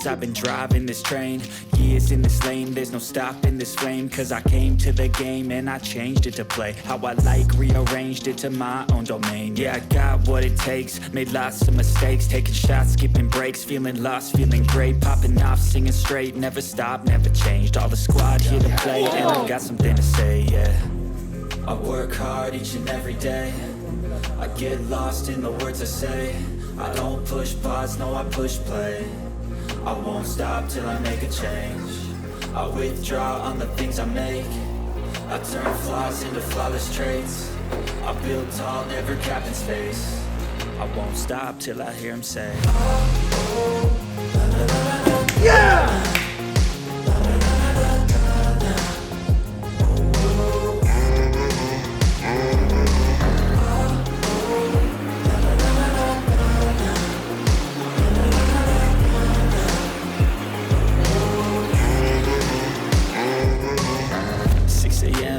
years I've been driving this train, years in this lane, there's no stopping this flame. Cause I came to the game and I changed it to play how I like, rearranged it to my own domain. Yeah, I got what it takes, made lots of mistakes, taking shots, skipping breaks, feeling lost, feeling great, popping off, singing straight, never stopped, never changed. All the squad here to play, and I got something to say, yeah. I work hard each and every day, I get lost in the words I say. I don't push pause, no I push play. I won't stop till I make a change. I withdraw on the things I make. I turn flaws into flawless traits. I build tall, never capped in space. I won't stop till I hear him say, yeah!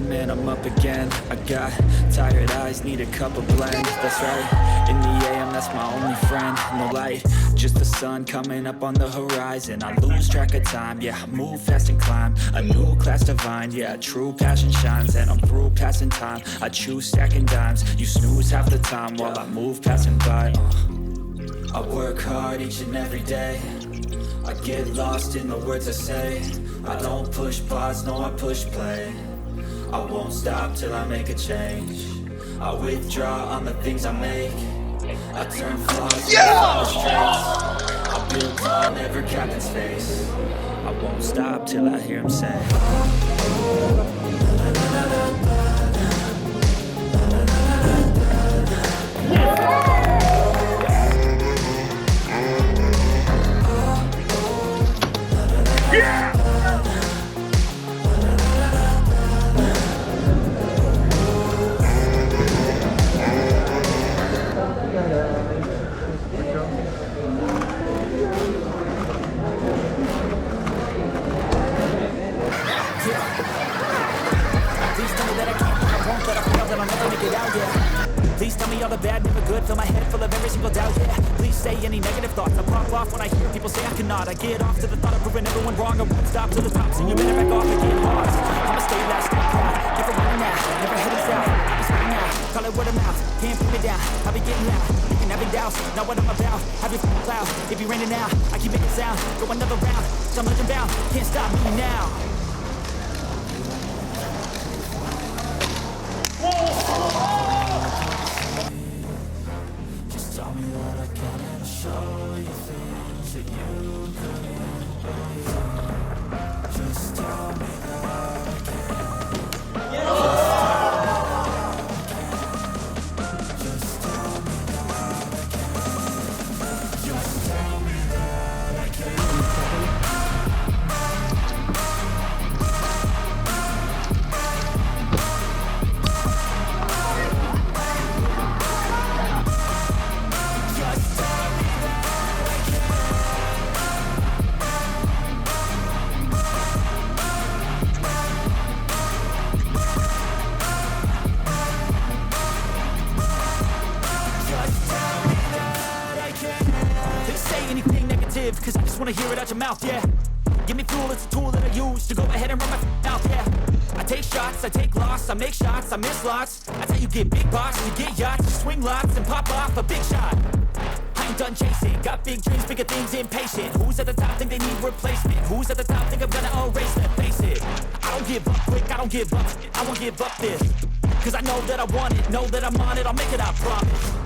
And I'm up again. I got tired eyes, need a cup of blend. That's right, in the AM, that's my only friend. No light, just the sun coming up on the horizon. I lose track of time, yeah, I move fast and climb a new class divine, yeah, true passion shines. And I'm through passing time, I choose stacking dimes. You snooze half the time while I move passing by. I work hard each and every day, I get lost in the words I say. I don't push pause, no I push play. I won't stop till I make a change. I withdraw on the things I make. I turn flaws into flawless traits. I build tall, never capped in space. I won't stop till I hear him say, yeah! Please tell me all the bad, never good. Fill my head full of every single doubt, yeah. Please say any negative thoughts. I pop off when I hear people say I cannot. I get off to the thought of proving everyone wrong. I won't stop to the top, so you better back off and get lost. I'ma stay loud, stay proud, never running out, never heading south. I'll be spreading out, call it word of mouth. Can't put me down, I'll be getting loud. You can have it doubts, not what I'm about. Have your cloud, if you're raining now, I keep making sound. Go another round, some legend bound. Can't stop me now. Cause I just wanna hear it out your mouth, yeah. Give me fuel, it's a tool that I use to go ahead and run my mouth, yeah. I take shots, I take loss, I make shots, I miss lots. That's how you get big boss, you get yachts, you swing lots and pop off a big shot. I ain't done chasing, got big dreams, bigger things, impatient. Who's at the top think they need replacement? Who's at the top think I'm gonna erase them? Face it, I don't give up quick, I don't give up, I won't give up this. Cause I know that I want it, know that I'm on it, I'll make it, I promise.